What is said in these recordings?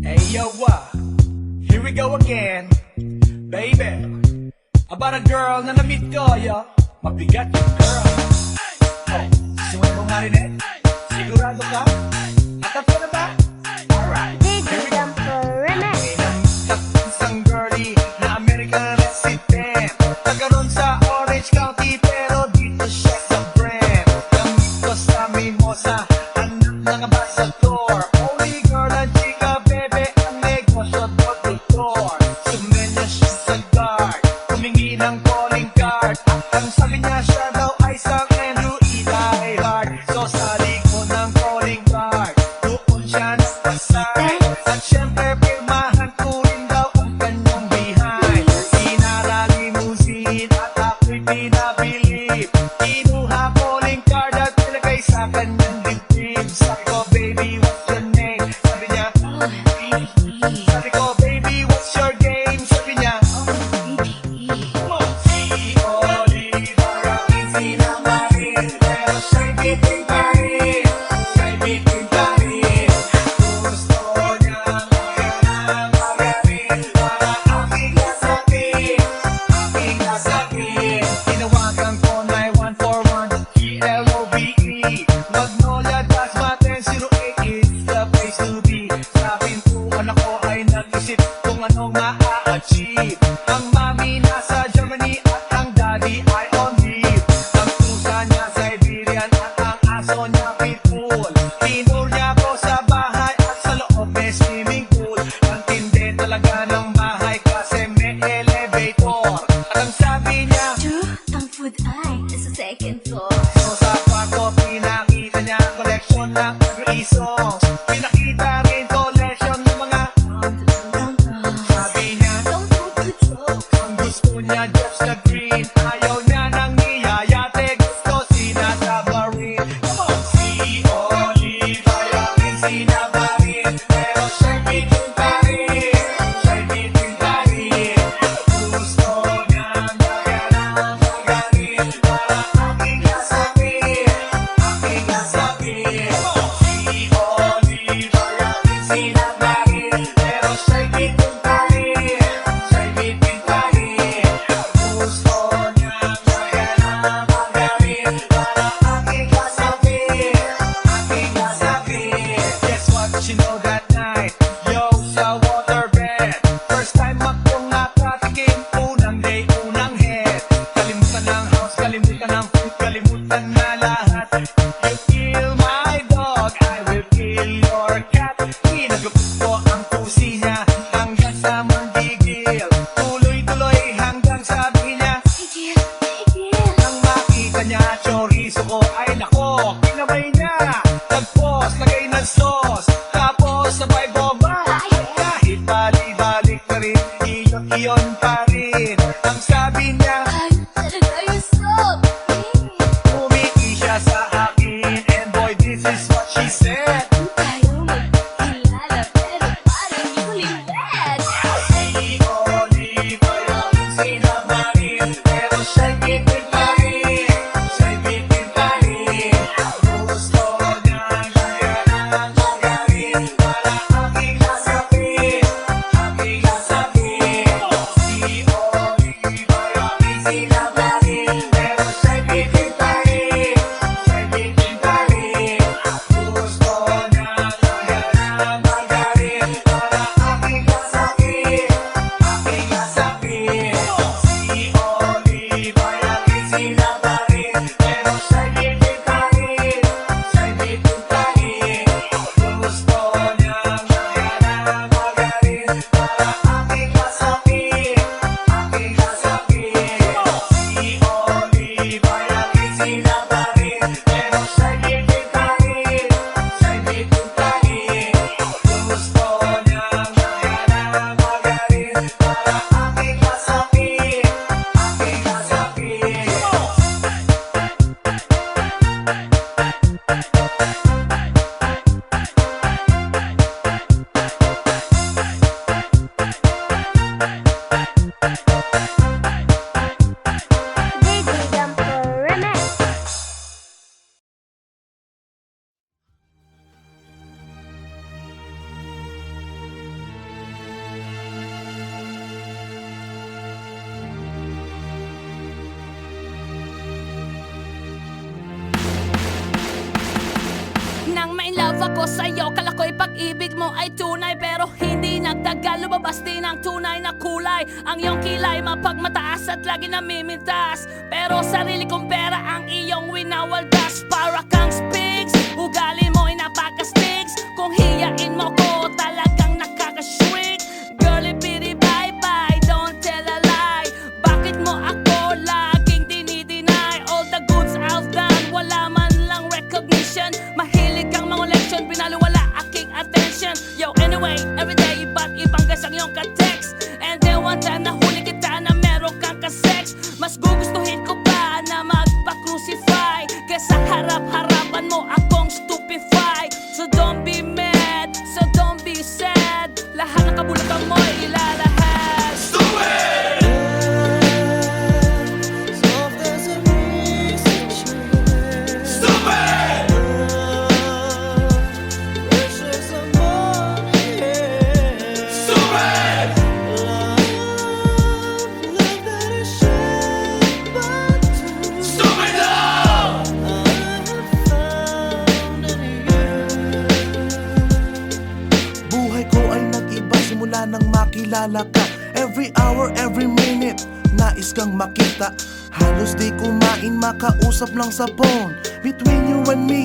Hey yo, here we go again, baby. About a girl na na-meet ko, yo. Mabigat yung girl. Oh, sumunod mo nga rin eh. Sigurado ka? Atap ka na ba? Alright, here we go. Isang girlie na American resident. Nagkaroon sa Orange County pero dito siya sa Brent. Gamit ko sa Mimosa, anak ng ambasador. Only girl ang chika, bebe, ang negosyo doktor. Sumenya siya sa guard, humingi ng calling card. Ang sabi niya siya daw ay San Andrew Eli Hard. So sa likod ng calling card, doon siya nagpasay. At syempre pirmahan ko rin daw ang kanyang behind. Sinara limousine at ako'y pinabilib. Kinuha calling card at nilagay sa kanyang dibdib. Sabi ko, baby, what's your name? Sabi niya, sabi ko, baby, what's your game? Sabi niya, si Oliver ang sinamarin. Pero siya'y bitin pa rin. Siya'y bitin pa rin. Gusto niyang maganang magamin para aking nasakit. Aking nasakit. Tinawagan ko 9141 GLOVE. Magnolia Dasmaten 08 is the place to be. Sa pintuan ako ay nag-isip kung anong ma-achieve. Ang mami nasa Germany at ang daddy ay on leave. Ang pusa niya Siberian at ang aso niya pitbull. Tinur niya ako sa bahay at sa loob may swimming pool. Ang tindi talaga ng bahay kasi may elevator. At ang sabi niya, Ang food ay nasa second floor. so sa kwarto pinakita niya ang collection ng agree songs. Pinakita rin collection ng mga sabi niya, Don't go to joke. ang gusto niya just the green. Ayaw niya nang niyayate, gusto sinasabarin. Si Oliver ang sinabarin, pero siya'y bitin pa rin. Siya'y bitin pa rin. Gusto niyang maganang magamin para aking nasakit. Aking nasakit. Si Oliver ang sinabarin, pero siya'y bitin pa rin. Siya'y bitin pa rin. Gusto niyang maganang magamin para aking nasakit. Aking nasakit. Guess what you know that night? Yo, sa waterbed. First time akong nakatikim. Unang day, unang head. Kalimutan ng house, kalimutan ng food, kalimutan na lahat. You kill my dog, I will kill your cat. Hinagupit ko ang pusi niya hanggang sa manggigil. Tuloy-tuloy hanggang sabi niya, Tigil, tigil. nang makita niya chorizo ko ay nako, kinabay niya. Nagpos, lagay ng sauce, tapos sabay bomba. At kahit bali-balik pa rin, iyon pa rin. Ang sabi niya, Ay, talaga yung soap. umiti siya sa akin. And boy, this is what she said. Ayaw magkilala, pero parang yung led. Si Oliver ang sinamarin, pero siya'y bitin pa rin. Siya'y bitin pa rin. Gusto niyang maganang magamin in love ako sa'yo. Kala ko'y pag-ibig mo ay tunay, pero hindi nagtagal, lumabas din ang tunay na kulay. Ang iyong kilay mapagmataas at lagi namimintas, pero sarili kong pera ang iyong winawaldas. Para kang spigs, ugali mo ay napaka-sticks. Kung hiyain mo ko, talagang nakaka-shrink. Girlie bitty bye-bye, don't tell a lie. Bakit mo ako laging dinideny? All the goods I've done, wala man lang recognition. Mahilig kang mga leksyon, pinaliwala aking attention. Yo, anyway, everyday iba't ibang guys ang iyong ka-text. And then one time nahuli kita na meron kang ka-sex. Mas gugustuhin ko pa na magpa-crucify kesa harap-harapan mo akong stupefy. So don't be mad, so don't be sad. Lahat ng kabulukan mo ilalahad. Stupid! Stupid! Stupid! Stupid love! Buhay ko ay nag-iba simula nang makilala ka. Every hour, every minute, nais kang makita. Halos di kumain, makausap lang sa phone. Between you and me,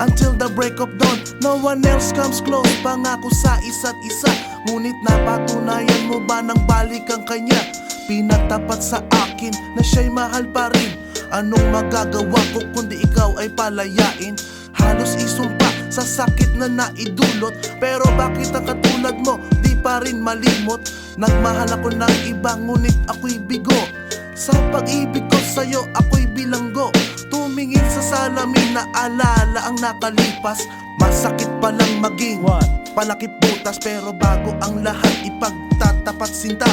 until the break of dawn. No one else comes close, pangako sa isa't isa. Ngunit napatunayan mo ba nang balik ang kanya? Pinagtapat sa akin na siya'y mahal pa rin. Anong magagawa ko kundi ikaw ay palayain? Halos isumpa sa sakit na naidulot, pero bakit ang katulad mo di pa rin malimot? Nagmahal ako ng iba ngunit ako'y bigo. Sa pag-ibig ko sa'yo ako'y bilanggo. Tumingin sa salamin na alala ang nakalipas. Masakit palang maging palakip butas, pero bago ang lahat ipagtatapat sinta.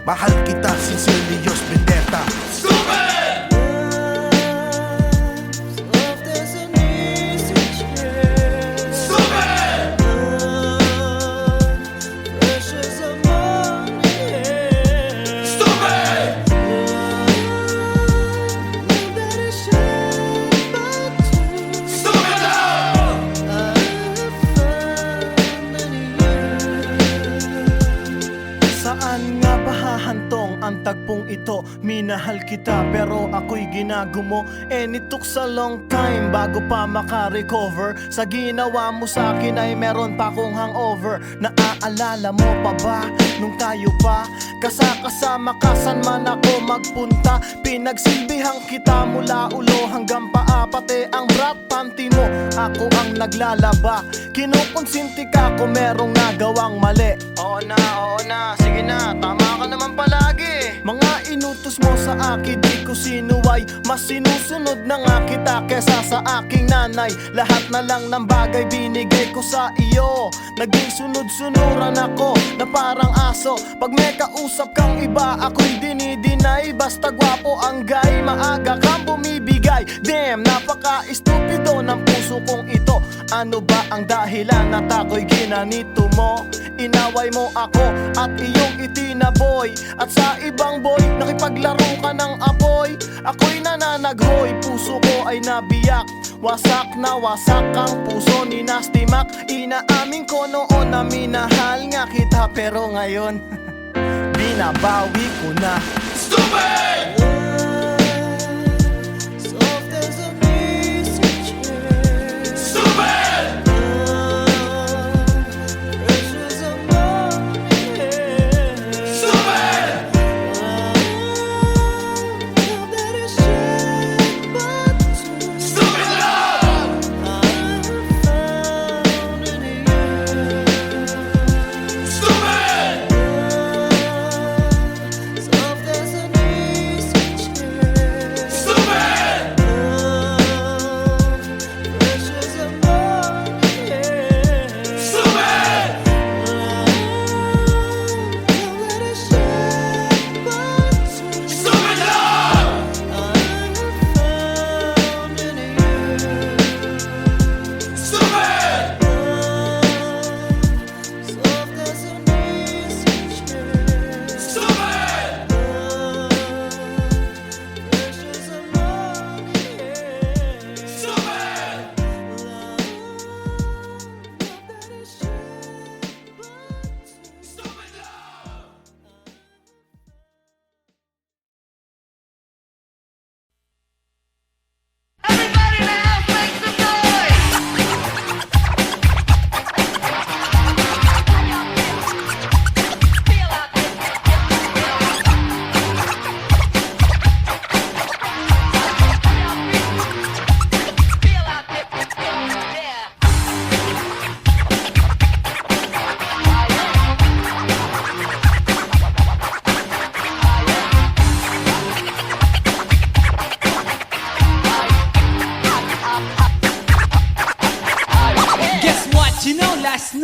Mahal kita, sincerely yours, Vendetta. Stupid! Stupid! Stupid! Stupid love! Saan nga ba hahantong ang tagpong ito? Minahal kita pero ako'y ginagumo. And it took a long time bago pa makarecover. Sa ginawa mo sa akin ay meron pa akong hangover. Naaalala mo pa ba nung tayo pa kasama ka saan man ako magpunta? Pinagsilbihang kita mula ulo hanggang paa, pati ang brat panty mo ako ang naglalaba. Kinukonsinti ka kung merong nagawang mali. Oo na, sige na, tama ka naman palagi. Mga inutos mo sa akin di ko sinuway. Mas sinusunod na nga kita kesa sa aking nanay. Lahat na lang ng bagay binigay ko sa iyo. Naging sunod-sunuran ako na parang aso. Pag may kausap kang iba ako'y dinidinay. Basta gwapo ang guy, maaga kang bumibigay. Damn, napaka-estupido ng puso kong ito. Ano ba ang dahilan at ako'y ginanito mo? Inaway mo ako at iyong itinaboy. At sa ibang boy, nakipaglaro ka ng apoy. Ako'y nananaghoy, puso ko ay nabiyak. Wasak na wasak ang puso ni Nasty Mac. Inaamin ko noon na minahal nga kita, pero ngayon binabawi ko na. Stupid! Stupid! Stupid! Stupid love! Stupid!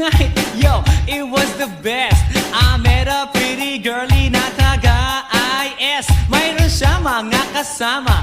night, yo, it was the best. I met a pretty girlie na taga-IS. Mayroon siya mga kasama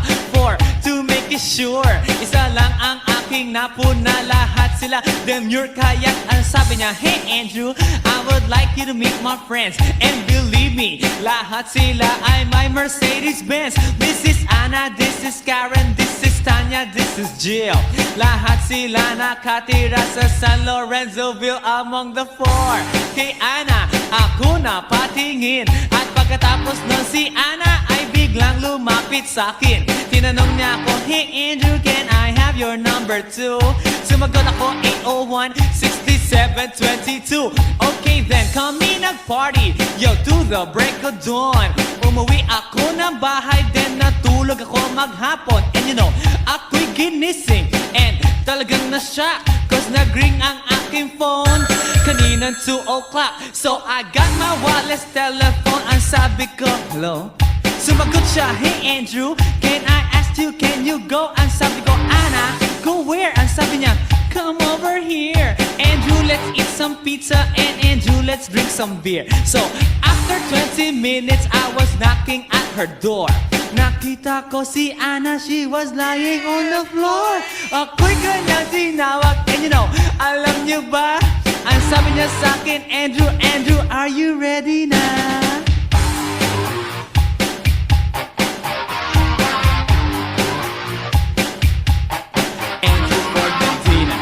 to make it sure. Isa lang ang aking napuna, lahat sila demure. Kaya't ang sabi niya, hey Andrew, I would like you to meet my friends. And believe me, lahat sila ay my Mercedes-Benz. This is Anna, this is Karen, this is Tanya, this is Jill. Lahat sila nakatira sa San Lorenzoville among the four. Kay Anna, ako na patingin. At pagkatapos nun si Anna ay biglang lumapit sa akin. Tinanong niya ako, hey Andrew, can I have your number too? Sumagot ako, 801-6722. Okay then, kami nag-party, yo, to the break of dawn. Umuwi ako ng bahay, then natulog ako maghapon. And you know, ako'y ginising, and talagang na-shock, cause nag-ring ang aking phone kaninang 2 o'clock. So I got my wireless telephone, ang sabi ko, hello? Sumagot siya, hey Andrew, can I ask you, can you go? Ang sabi ko, Anna, go where? Ang sabi niya, come over here. Andrew, let's eat some pizza, and Andrew, let's drink some beer. So after 20 minutes, I was knocking at her door. Nakita ko si Anna, she was lying on the floor. Ako'y kanyang tinawag, and you know, alam niyo ba? Ang sabi niya sa akin, Andrew, Andrew, are you ready na? Andrew Ford Medina.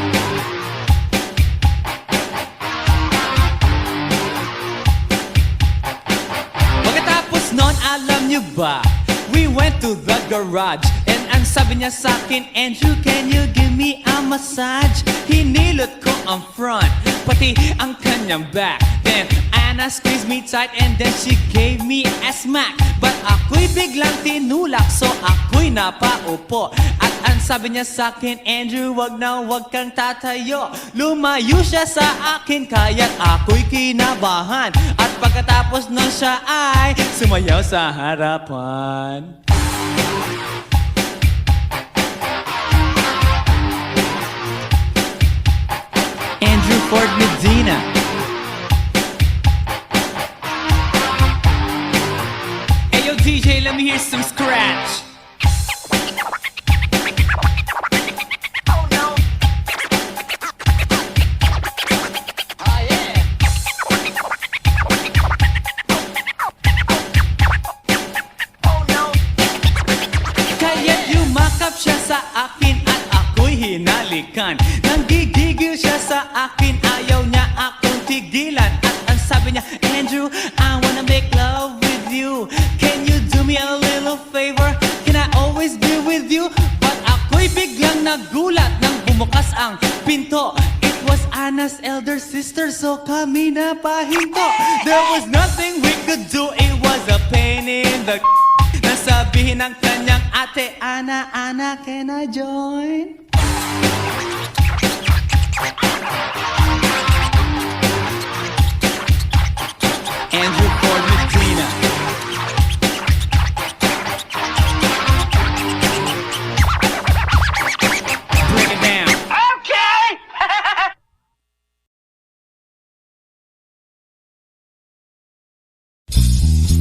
Pagkatapos nun, alam niyo ba? We went to the garage, and ang sabi niya sa akin, Andrew, can you give me a massage? Hinilot ko ang front, pati ang kanyang back. Then Anna squeezed me tight, and then she gave me a smack. But ako'y biglang tinulak, so ako'y napaupo. At ang sabi niya sa akin, Andrew, wag na wag kang tatayo. Lumayo siya sa akin, kaya't ako'y kinabahan. At pagkatapos nun siya ay sumayaw sa harapan. Andrew Ford Medina. Hey yo DJ, let me hear some scratch. Kaya't yumakap siya sa akin at ako'y hinalikan. Nanggigigil siya sa akin, ayaw niya akong tigilan. At ang sabi niya, Andrew, I wanna make love with you. Can you do me a little favor? Can I always be with you? But ako'y biglang nagulat nang bumukas ang pinto. It was Anna's elder sister, so kami na pahinto. There was nothing we could do, it was a pain in the nasabihin ng kanyang ate, Anna, Anna, can I join? Andrew Ford Medina. Bring it down. Okay!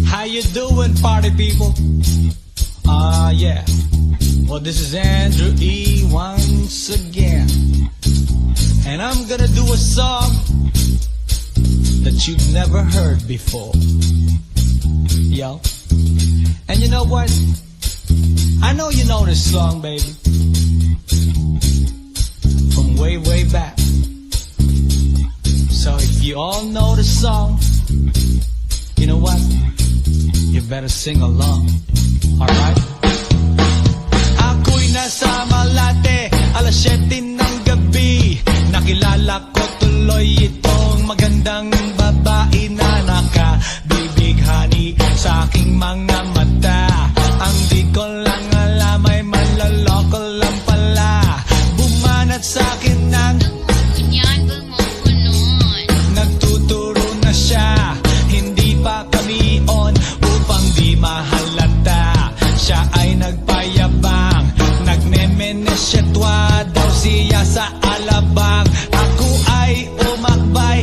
How you doing, party people? Yeah. Well, this is Andrew E. once again. And I'm gonna do a song that you've never heard before. Yo. And you know what? I know you know this song, baby. From way, way back. So if you all know the song, you know what? You better sing along. Alright? Ako'y nasa Malate, alas 7 ng gabi. Nakilala ko tuloy itong magandang babae na nakabibighani sa aking mga mata. Ang di ko lang alam ay manloloko lang pala. Bumanat sa akin ng nagtuturo na siya. Hindi pa kami on upang di mahalata. Siya ay nagpayabang, nagmemenesyetwa daw siya sa alabang. Ako ay umakbay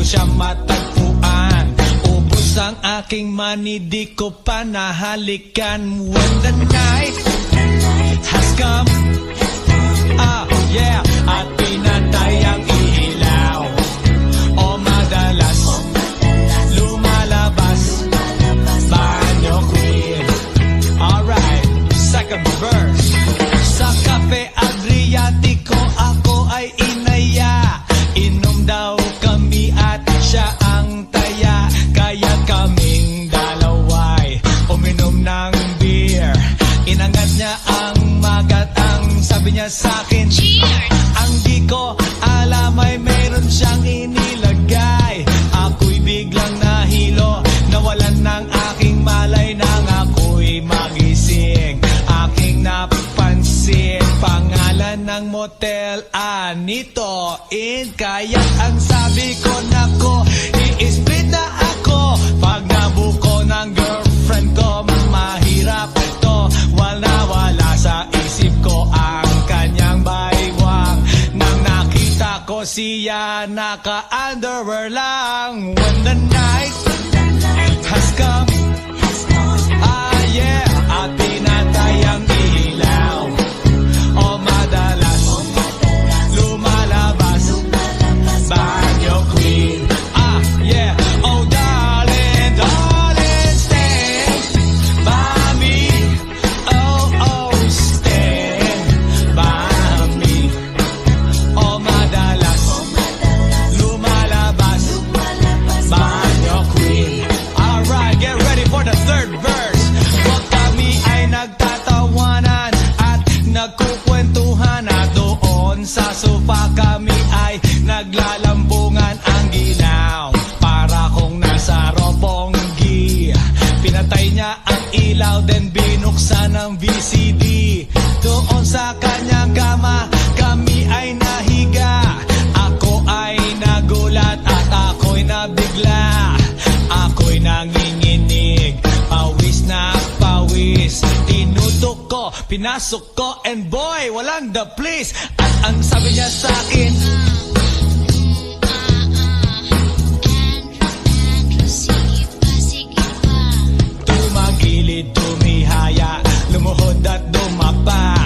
siya matagpuan. Ubus ang aking money, di ko pa nahalikan. When the night has come, yeah, at pinatay ang ilaw, o madalas lumalabas banyo queen. Alright, second verse. Sa Cafe Adriatico ako ay inaya, inom daw kami at siya ang taya. Kaya kaming dalaway uminom ng beer. Inangat niya ang magat, ang sabi niya sa'kin, ang di ko alam ay meron siyang inilagay. Ako'y biglang nahilo, nawalan ng aking malay nang ako'y magising. Aking napansin, pangalan ng motel, Anito Inn. Kaya ang sabi ko, nako, i-split na ako. Pag nabuko ng girlfriend ko, mahirap ito. Wala sa isip ko ang kanyang baywang. Nang nakita ko siya, naka-underwear lang. When the night has come, yeah, at pinatay ang ilaw, o madalas lumalabas banyo queen. Yeah, oh darling, darling, stand by me. Oh, stand by me. O madalas lumalabas banyo queen. Alright, get ready for the third verse. Huwag kami ay nagtatawanan at nagkukwentuhan, at doon sa sofa kami ay naglalambungan ang ginaw. Para kung nasa Roppongi, pinatay niya ang ilaw, then binuksan ang VCD. Doon sa kanyang kama, kami ay nahiga. Ako ay nagulat at ako'y nabigla. Ako'y nanginginig, pawis na pawis. Tinutok ko, pinasok ko, and boy, walang the please. At ang sabi niya sa'kin, tumagilid, tumihaya, lumuhod at dumapa.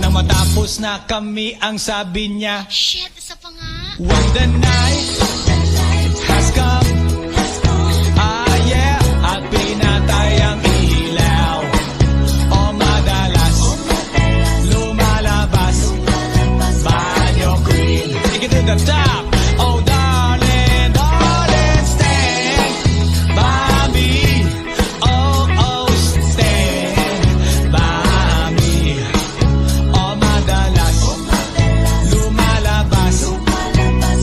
Nang matapos na kami, ang sabi niya, Shit, isa pa nga. when the night has come, yeah, at pinatay ang ilaw, o madalas lumalabas banyo queen. Take it to the top. Oh darling, darling, stand by me. Oh, stand by me. O madalas lumalabas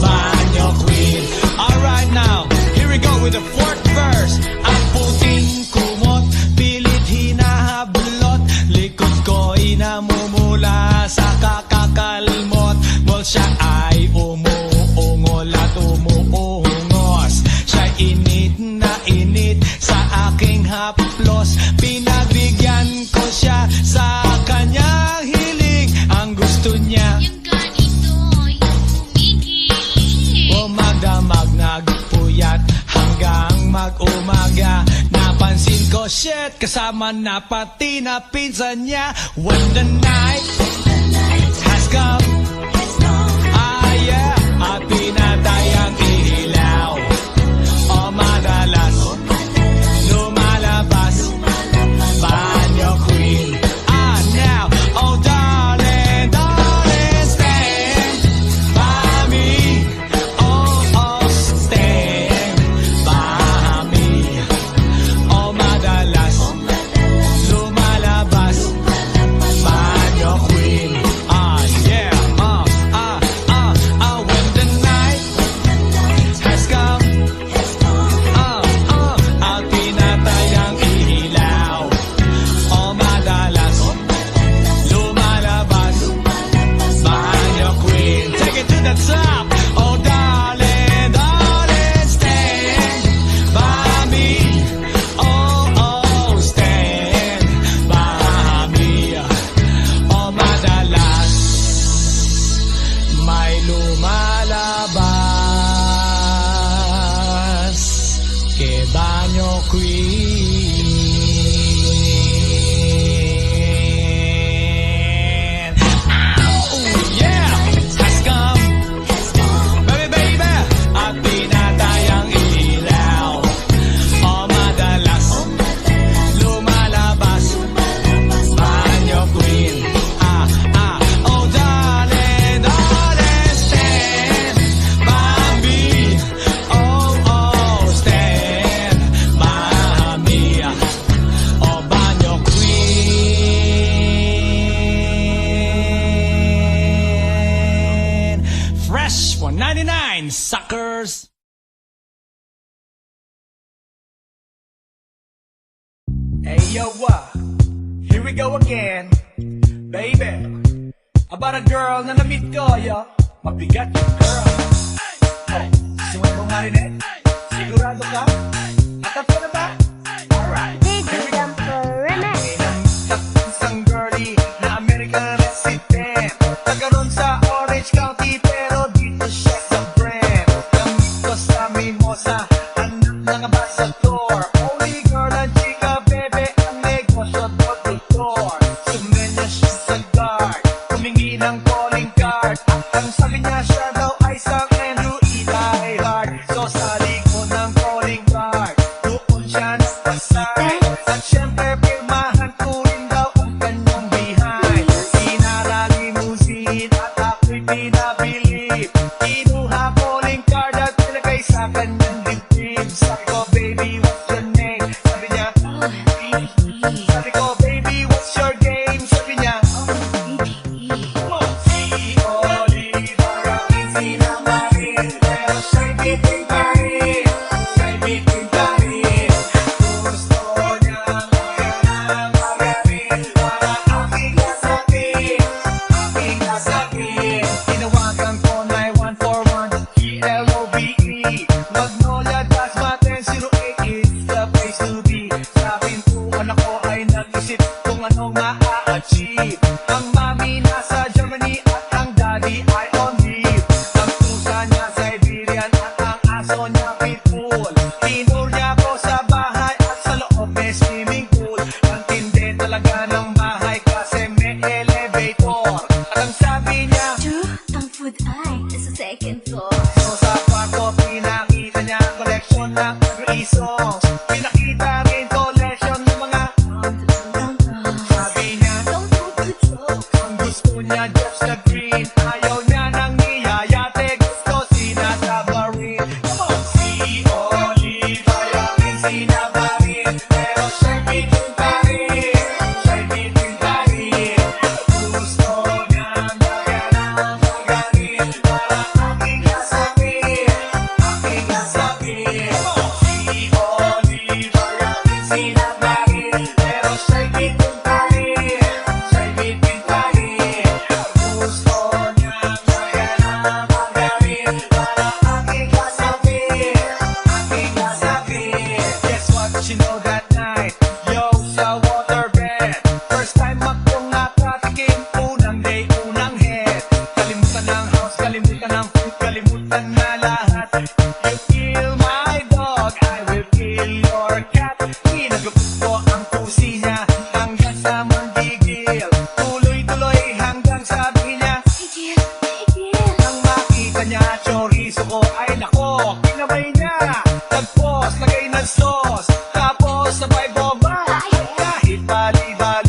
banyo queen. Alright now, here we go with the fourth verse. Ang puting kumot, pilit hinahablot, likod ko'y namumula sa kakakalmot. Well, siya ay umuungol at umuungos. Siya init na init sa aking haplos. Pinagbigyan ko siya sa kanyang hiling. Ang gusto niya, Yung ganito, yung humigil. magdamag nagpuyat hanggang mag-umaga. Napansin ko, shit, kasama na pati na pinsan niya. When the night has come, yeah, at pinatay ang ilaw, o madalas lumalabas banyo queen. Now, oh darling, darling, stand by me. Oh, stand by me. O madalas lumalabas banyo queen. Yeah, when the night suckers. Hey yo, here we go again, baby. About a girl na na-meet ko, yo. Mabigat yung girl. Hey, suwan mo nga rin eh. Sigurado ka? Atap ka na ba? Alright, here we go. Isang girlie na American resident. Nagkaroon sa Orange County pero dito siya sa Brent. Namit ko sa Mimosa, anak ng ambassador. Only girl ang chika, bebe, ang negosyo door-to-door. Sumenya siya sa guard, humingi ng calling card. Ang sabi niya siya daw ay isang Andrew E. Diehard. So sa likod ng calling card, doon siya nagpasay. At syempre pirmahan ko rin daw ang kanyang behind. Sinara limousine at ako'y pinabilib. Kinuha calling card at nilagay sa kanyang dibdib. Sabi ko, baby, what's your name? Sabi niya, sabi ko, baby, what's your game? Sabi niya, si Oliver ang sinamarin. Pero siya'y bitin pa rin. Siya'y bitin pa rin. Gusto niya kaya magaling para aking nasakit. Aking nasakit. Tinawagan ko 9141 PLOVE. Magnolia Dasma 1008 is the place to be. Sa pintuan ako ay nag-isip kung anong ma-achieve. Ang mami nasa Germany at ang daddy ay on leave. Ang pusa niya Siberian at ang aso niya pitbull. Tinur niya ako sa bahay at sa loob may swimming pool. Ang tindi talaga ng bahay kasi may elevator. At ang sabi niya, Ang food ay nasa second floor. so sa kwarto pinakita niya collection ng Andrew songs. Pinakita rin collection ng mga sabi niya, Don't go to joke. ang gusto niya just the green. Ayaw niya nang niyayate, gusto sinasabarin. Come on! Si Oliver ang sinabarin. Pero siya'y bitin pa rin. Siya'y bitin pa rin. Gusto niya gaya ng magaling para aking nasakit. Aking nasakit. Si Oliver ang sinabarin. Pero siya'y bitin pa rin. Siya'y bitin pa rin. Gusto niya gaya ng magaling para aking nasakit. Aking nasakit. Guess what you know that night? Yo, sa waterbed. First time akong nakatikim. Unang day, unang head. Kalimutan ng house, kalimutan ng food, kalimutan na lahat. You kill my dog, I will kill your cat. Kinagupit ko ang pusi niya hanggang sa manggigil. Tuloy-tuloy hanggang sabi niya, Tigil, tigil. nang makita niya chorizo ko ay nako, kinabay niya. Nagpos, lagay ng sauce, tapos sabay bomba. Kahit bali-bali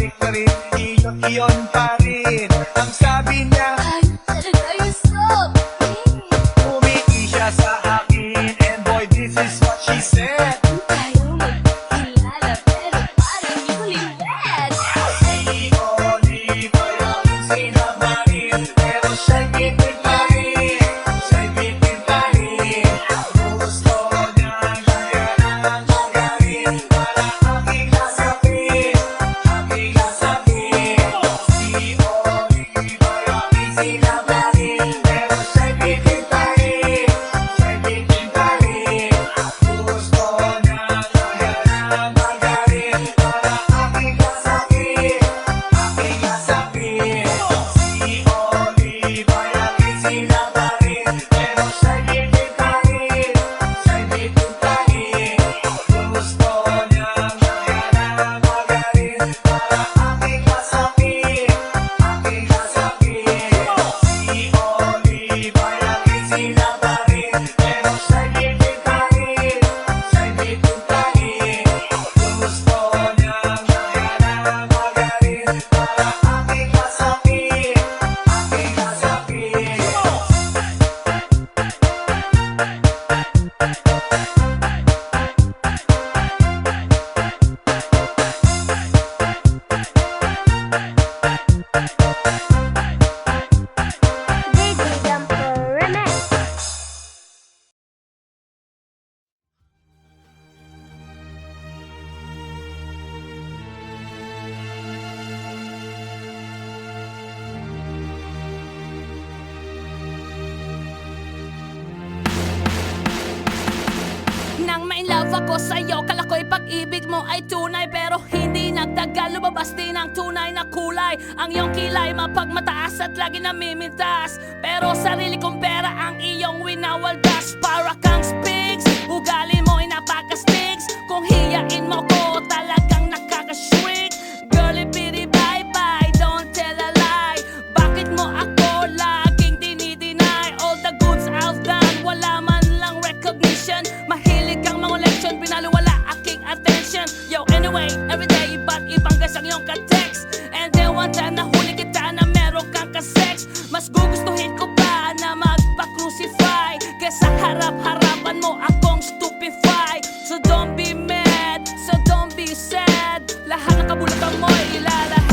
Na in love ako sa'yo, kala ko'y pag-ibig mo ay tunay. Pero hindi nagtagal, lumabas din ang tunay na kulay. Ang iyong kilay mapagmataas at lagi namimintas. Pero sarili kong pera ang iyong winawaldas. Para kang spigs, ugali mo ay napaka-stigs. Kung hiyain mo ko, talagang nakaka-shrink. Girlie bitty bye-bye, don't tell a lie. Bakit mo ako laging dinideny? All the goods I've done, wala man lang recognition. Mahilig kang mga leksyon, pinaliwala aking attention. Yo, anyway, everyday iba't ibang gas ang iyong ka-text. And then one time nahuli kita na meron kang ka-sex. Mas gugustuhin ko pa na magpa-crucify kesa harap-harapan mo akong stupefy. So don't be mad, so don't be sad. Lahat ng kabulutan mo ilalahad.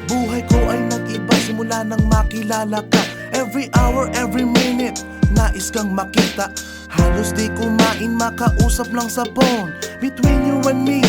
Buhay ko ay nag-iba simula nang makilala ka. Every hour, every minute, nais kang makita. Halos di kumain, makausap lang sa phone. Between you and me,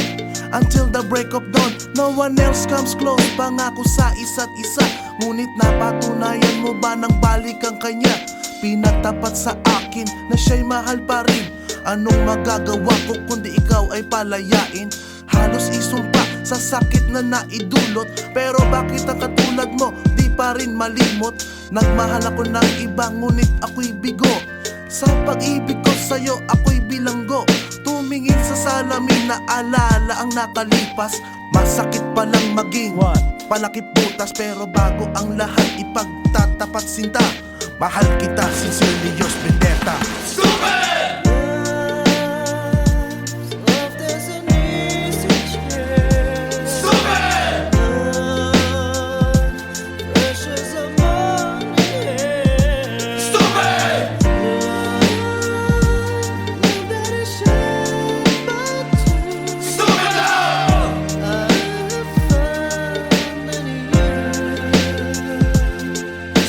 until the break of dawn. No one else comes close, pangako sa isa't isa. Ngunit napatunayan mo ba nang balik ang kanya? Pinagtapat sa akin na siya'y mahal pa rin. Anong magagawa ko kundi ikaw ay palayain? Halos isumpa sa sakit na naidulot. Pero bakit ang katulad mo di pa rin malimot? Nagmahal ako ng iba ngunit ako'y bigo. Sa pag-ibig ko sa'yo ako'y bilanggo. Tumingin sa salamin na alala ang nakalipas. Masakit palang maging palakip butas. Pero bago ang lahat ipagtatapat sinta. Mahal kita, sincerely yours, Vendetta.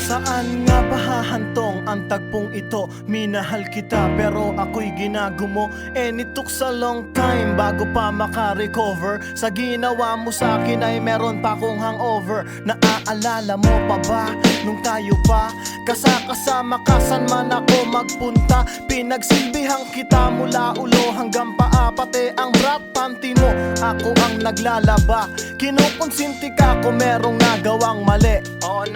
Saan nga ba hahantong ang tagpong ito? Minahal kita pero ako'y ginagumo. And it took a long time bago pa makarecover. Sa ginawa mo sa akin ay meron pa akong hangover. Naaalala mo pa ba nung tayo pa kasama ka saan man ako magpunta? Pinagsilbihan kita mula ulo hanggang paa. Pati ang bra panty mo ako ang naglalaba. Kinukonsinti ka kung merong nagawang mali. Oo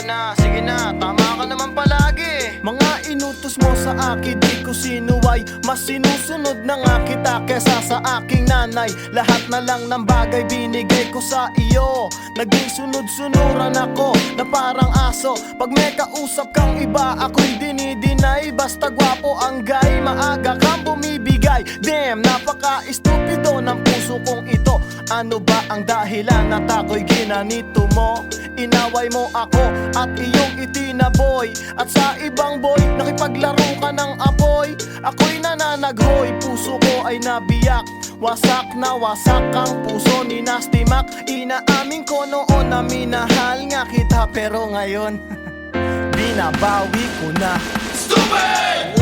na, sige na, tama ka naman palagi. Mga inutos mo sa akin di ko sinuway. Mas sinusunod na nga kita kesa sa aking nanay. Lahat na lang ng bagay binigay ko sa iyo. Naging sunod-sunuran ako na parang aso. Pag may kausap kang iba ako'y dinidinay. Basta gwapo ang guy, maaga kang bumibigay. Damn, napaka-estupido ng puso kong ito. Ano ba ang dahilan at ako'y ginanito mo? Inaway mo ako at iyong itinaboy. At sa ibang boy, nakipaglaro ka ng apoy. Ako'y nananaghoy, puso ko ay nabiyak. Wasak na wasak ang puso ni Nasty Mac. Inaamin ko noon na minahal nga kita. Pero ngayon, binabawi ko na. Stupid!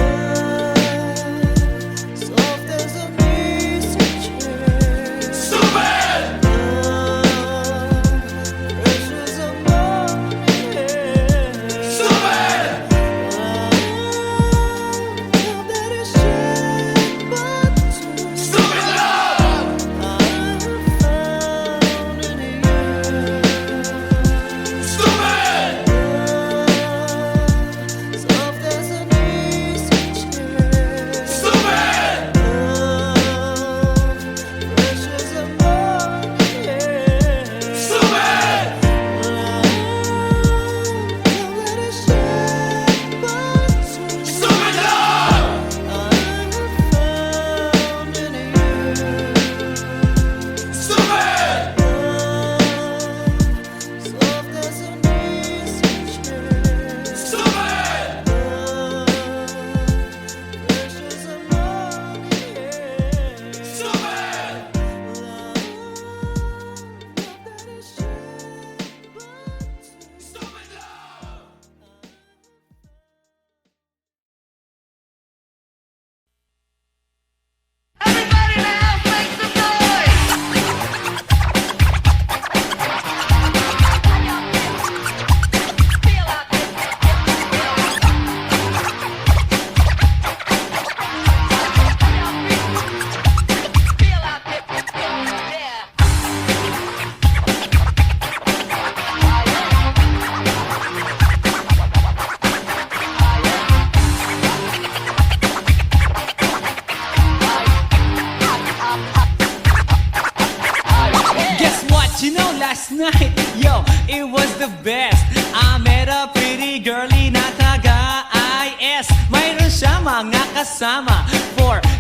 the best. I met a pretty girlie na taga-IS. Mayroon siya mga kasama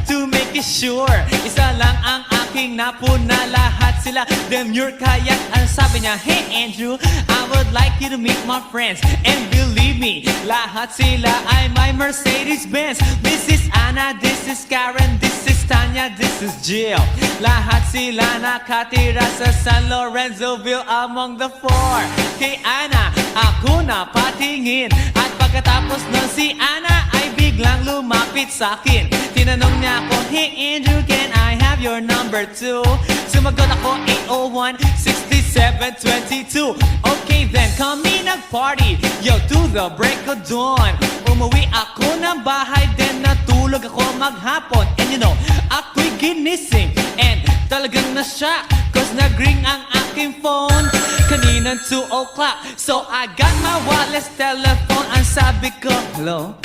to make it sure. Isa lang ang aking napuna, lahat sila demure. Kaya't ang sabi niya, hey Andrew, I would like you to meet my friends. And believe me, lahat sila ay my Mercedes-Benz. This is Anna, this is Karen, this is Tanya, this is Jill. Lahat sila nakatira sa San Lorenzoville among the four. Kay Anna, ako na patingin. At pagkatapos nun si Anna ay biglang lumapit sa akin. Tinanong niya ako, hey Andrew, can I have your number too? Sumagot ako, 801-6722. Okay then, kami nag-party, yo, to the break of dawn. Umuwi ako ng bahay, then natulog ako maghapon. And you know, ako'y ginising, and talagang na-shock, cause nag-ring ang aking phone kaninang 2 o'clock. So I got my wireless telephone, ang sabi ko, hello?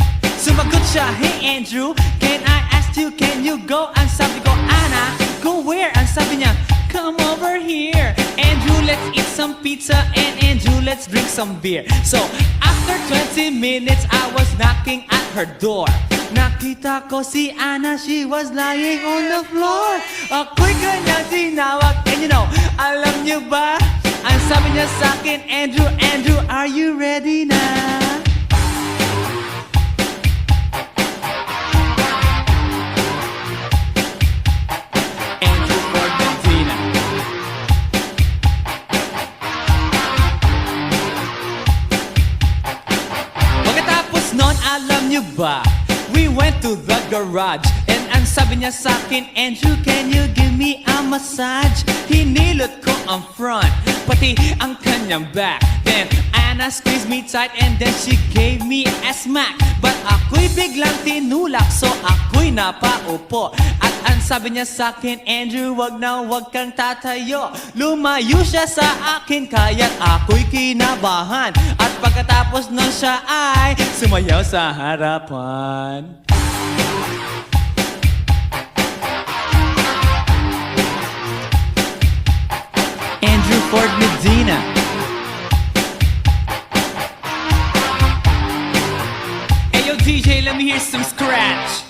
Sumagot siya, hey Andrew, can I ask you, can you go? Ang sabi ko, Anna, go where? Ang sabi niya, come over here. Andrew, let's eat some pizza, and Andrew, let's drink some beer. So after 20 minutes, I was knocking at her door. Nakita ko si Anna, she was lying on the floor. Ako'y kanyang tinawag, and you know, alam niyo ba? Ang sabi niya sa akin, Andrew, Andrew, are you ready na? Andrew for Medina. Pagkatapos nun, alam niyo ba? We went to the garage, and ang sabi niya sa akin, Andrew, can you give me a massage? Hinilot ko ang front, pati ang kanyang back. Then Anna squeezed me tight, and then she gave me a smack. But ako'y biglang tinulak, so ako'y napaupo. At ang sabi niya sa akin, Andrew, wag na wag kang tatayo. Lumayo siya sa akin, kaya't ako'y kinabahan. At pagkatapos nun siya ay sumayaw sa harapan. Andrew Ford Medina. Hey yo DJ, let me hear some scratch.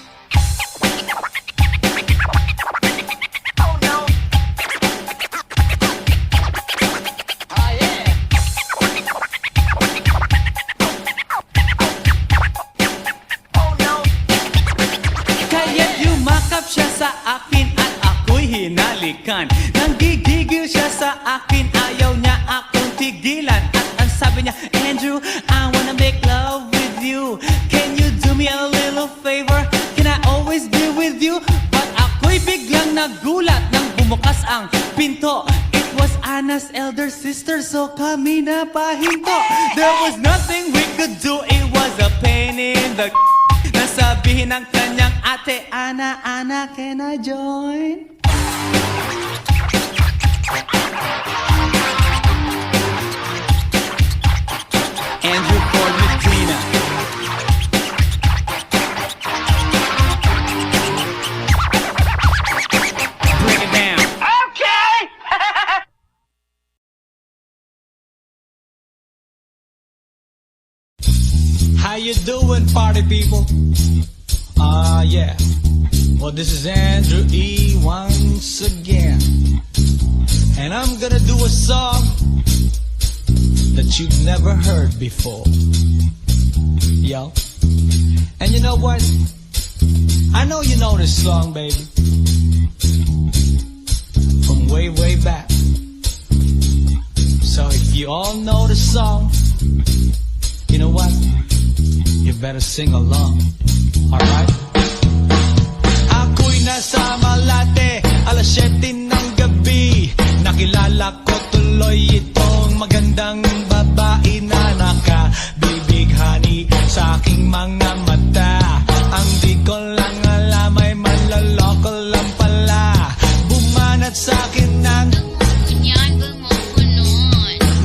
Kaya't yumakap siya sa akin at ako'y hinalikan. Nanggigigil siya sa akin, ayaw niya akong tigilan. At ang sabi niya, Andrew, I wanna make love with you. Can you do me a little favor? Can I always be with you? But ako'y biglang nagulat nang bumukas ang pinto. It was Anna's elder sister, so kami na pahinto. There was nothing we could do, it was a pain in the nasabihin ng kanyang ate, Anna, Anna, can I join? Andrew Ford Medina. Break it down. How you doing, party people? Yeah. Well, this is Andrew E. once again. And I'm gonna do a song that you've never heard before. Yo. And you know what? I know you know this song, baby. From way, way back. So if you all know the song, you know what? You better sing along. Alright? Ako'y nasa Malate, alas 7 ng gabi. Nakilala ko tuloy itong magandang babae na nakabibighani sa aking mga mata. Ang di ko lang alam ay manloloko lang pala. Bumanat sa akin ng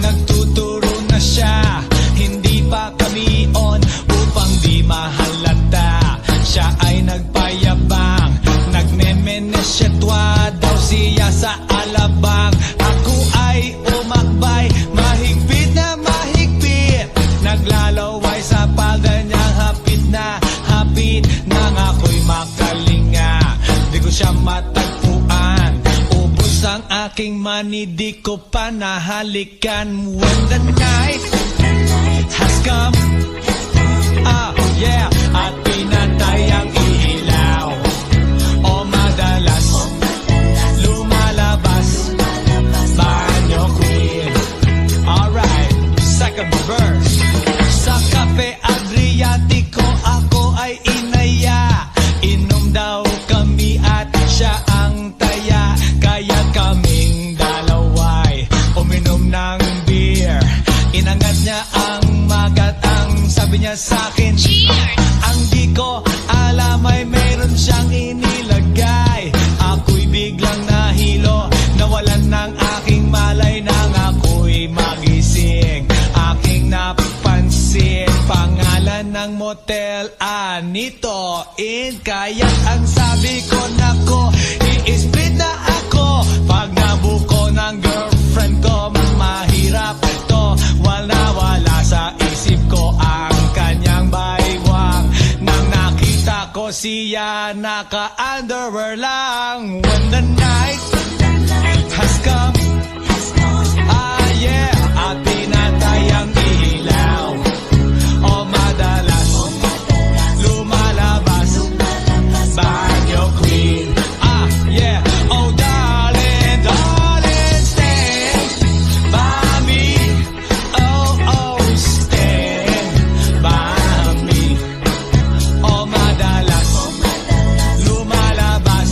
nagtuturo na siya. Hindi pa kami on upang di mahalata. Siya ay nagpayabang, nagmemenesyetwa daw siya sa alabang. Ako ay umakbay, mahigpit na dalawa'y sa palda niyang hapit nang ako'y makalinga. Di ko siya matagpuan, ubos ang aking money, di ko pa nahalikan. When the night has come, yeah, at pinatay ang ilaw, o madalas lumalabas banyo queen. Alright, second verse. Sa Cafe Adriatico ako ay inaya, inom daw kami at siya ang taya, kaya kaming dalaway uminom ng beer. Inangat niya ang magat, ang sabi niya sa'kin, ang di ko alam ay meron siyang inilagay. Ako'y biglang nahilo, nawalan ng aking malay nang ako'y magising. Aking napansin, pangalan ng motel, Anito Inn. Kaya't ang sabi ko, nako, i-split na ako. Pag nabuko ng girlfriend ko, mahirap to. Wala sa isip ko ang kanyang baywang. Nang nakita ko siya, naka-underwear lang. When the night has come, yeah, at pinatay ang ilaw, o madalas lumalabas banyo queen. Yeah, oh darling, darling, stand by me. Oh, stand by me. O madalas lumalabas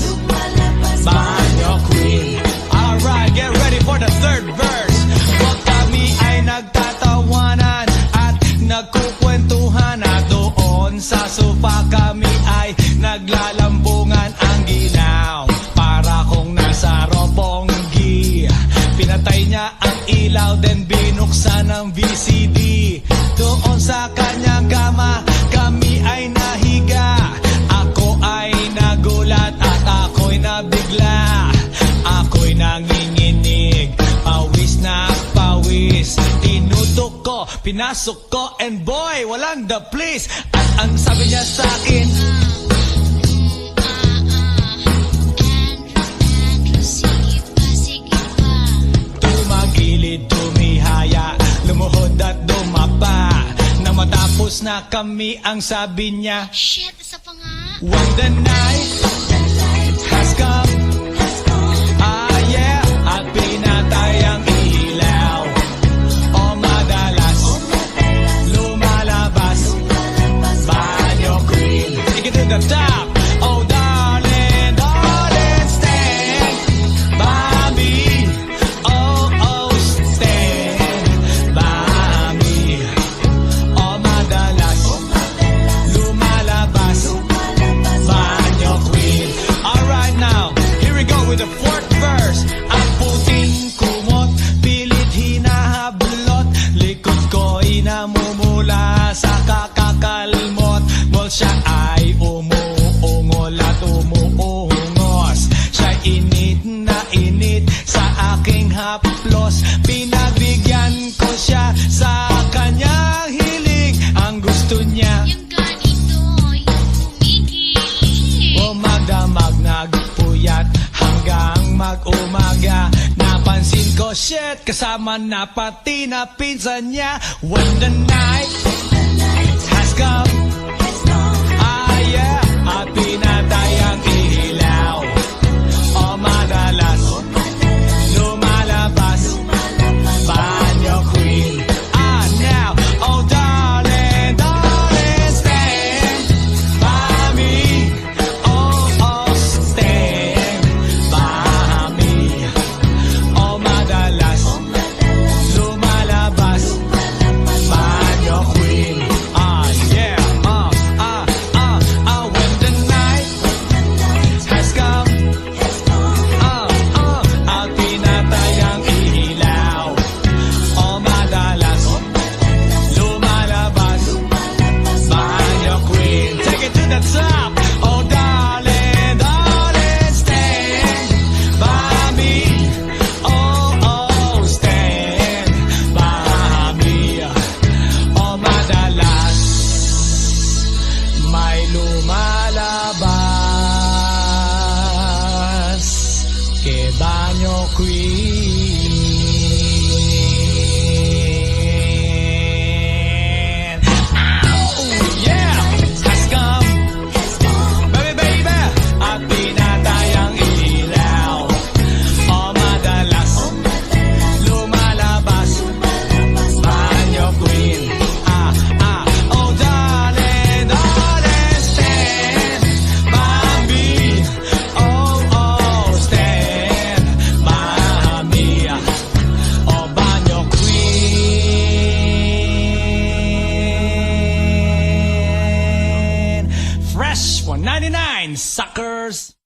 banyo queen. Alright, get ready for the third verse. Pag kami ay nagtatawanan at nagkukwentuhan, at doon sa sofa kami ay naglalambungan ang ginaw, para kung nasa robonggi. Pinatay niya ang ilaw, then binuksan ang VCD. Doon sa kanyang kama kami ay nahiga. Ako ay nagulat at ako'y nabigla. Ako'y nanginginig, pawis na pawis. Tinutok ko, pinasok ko, and boy, walang the place. At ang sabi niya sa akin, tumagilid, tumihaya, lumuhod at dumapa. Nang matapos na kami, ang sabi niya, Shit, isa pa nga. when the night has come, yeah, at pinatay ang ilaw, o madalas lumalabas banyo queen. Take it to the top. Oh darling, darling, stand by me. Oh, stand by me. O madalas lumalabas banyo queen. Alright now, here we go with the fourth verse. Ang puting kumot, pilit hinahablot, likod ko'y namumula sa kakakalmot. Mol siya ay umuungol at umuungos, siya'y init na init sa aking haplos. Pinagbigyan ko siya sa kanyang hiling, ang gusto niya Yung ganito, yung humigil. umagdamag, nagpuyat hanggang mag-umaga. Napansin ko, shit, kasama na pati na pinsan niya. When the night has come, yeah, at pinatay ang ilaw, o madalas lumalabas banyo queen. Now, oh darling, darling, stand by me. Oh, stand by me. O madalas lumalabas banyo queen. queen. Oh yeah, has come, baby baby, at pinatay ang ilaw. O madalas lumalabas, banyo queen. Oh darling, darling, stand by me. Oh, stand by me. Oh, banyo queen. Fresh 199, suckers.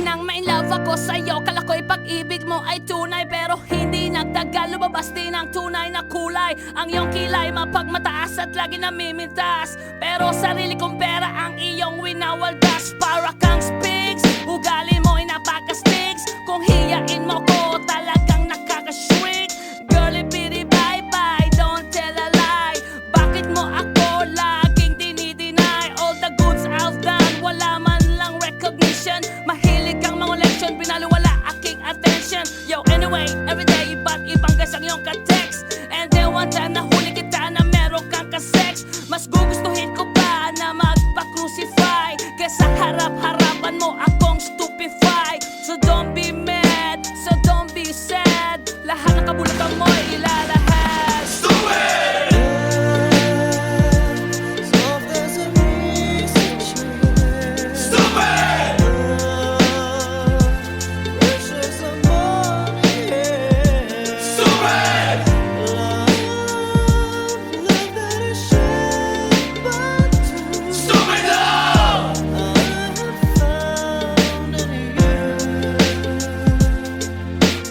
Nang ma-inlove ako sa'yo, kala ko'y pag-ibig mo ay tunay. Pero hindi nagtagal, lumabas din ang tunay na kulay. Ang iyong kilay mapagmataas at lagi namimintas. Pero sarili kong pera ang iyong winawaldas. Para kang spigs, ugali mo'y napaka-stigs. Kung hiyain mo ko, talagang nakaka-shrink. Girlie bitty bye-bye, don't tell a lie. Bakit mo ako laging dinideny? All the goods I've done, wala man lang recognition. Mahilig kang mga leksyon, binaliwala aking attention. Yo, anyway, everyday iba't ibang guys ang iyong ka-text. And then one time nahuli kita na meron kang ka-sex. Mas gugustuhin ko pa na magpa-crucify kesa harap-harapan mo akong stupefy. So don't be mad, so don't be sad. Lahat ng kabulukan mo'y ilalahad.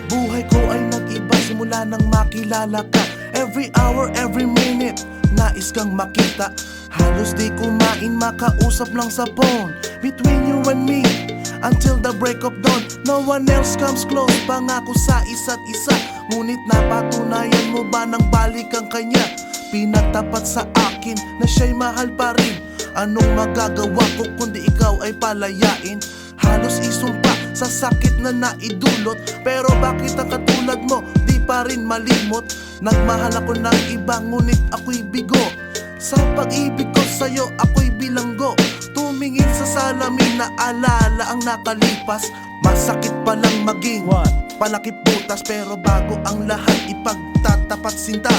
Buhay ko ay nag-iba simula nang makilala ka. Every hour, every minute, nais kang makita. Halos di kumain, makausap lang sa phone. Between you and me, until the break of dawn. No one else comes close, pangako sa isa't isa. Ngunit napatunayan mo ba nang balik ang kanya? Pinagtapat sa akin na siya'y mahal pa rin. Anong magagawa ko kundi ikaw ay palayain? Halos isumpa sa sakit na naidulot. Pero bakit ang katulad mo di pa rin malimot? Nagmahal ako ng iba ngunit ako'y bigo. Sa pag-ibig ko sa'yo ako'y bilanggo. Tumingin sa salamin na alala ang nakalipas. Masakit palang maging palakip butas. Pero bago ang lahat ipagtatapat sinta.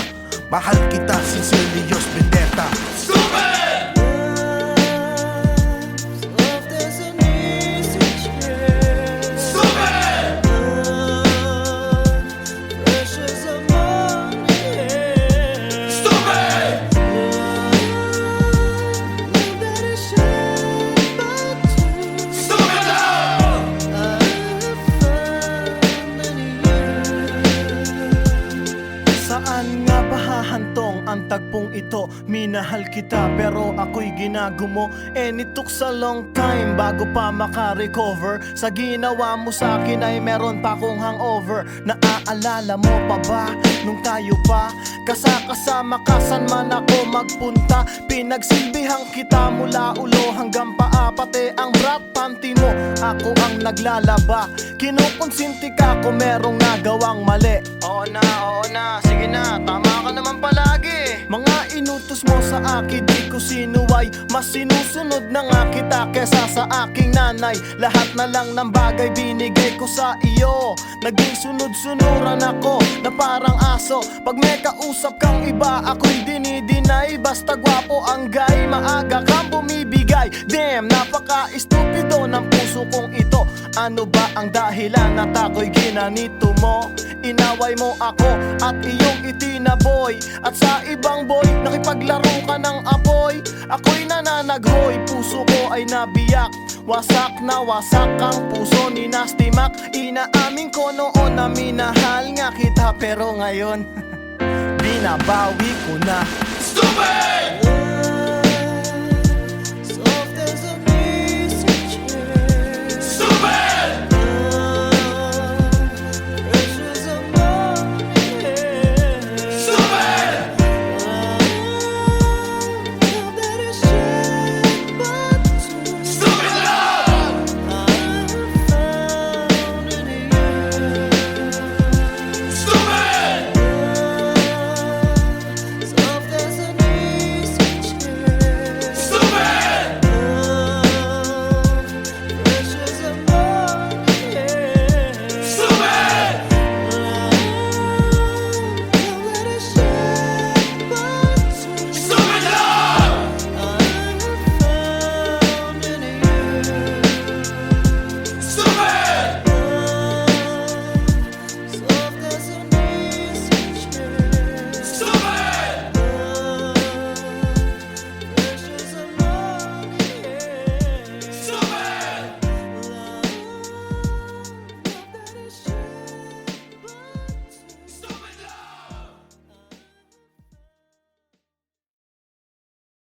Mahal kita, sincerely yours, Vendetta. Saan nga ba hahantong ang tagpong ito? Minahal kita pero ako'y ginagumo. And it took a long time bago pa makarecover. Sa ginawa mo sa akin ay meron pa akong hangover. Naaalala mo pa ba nung tayo pa kasama ka saan man ako magpunta? Pinagsilbihan kita mula ulo hanggang paa. Pati ang bra panty mo ako ang naglalaba. Kinukonsinti ka kung merong nagawang mali. Oo na, sige na, tama ka naman palagi. Mga inutos mo sa akin, di ko sinuway. Mas sinusunod na nga kita kesa sa aking nanay. Lahat na lang ng bagay binigay ko sa iyo. Naging sunod-sunuran ako na parang aso. Pag may kausap kang iba, ako'y dinidinay. Basta gwapo ang guy, maaga kang bumibigay. Damn, napaka-estupido ng puso kong ito. Ano ba ang dahilan at ako'y ginanito mo? Inaway mo ako at iyong itinaboy. At sa ibang boy, nakipaglaro ka ng apoy. Ako'y nananaghoy, puso ko ay nabiyak. Wasak na wasak ang puso ni Nasty Mac. Inaamin ko noon na minahal nga kita. Pero ngayon, binabawi ko na. Stupid!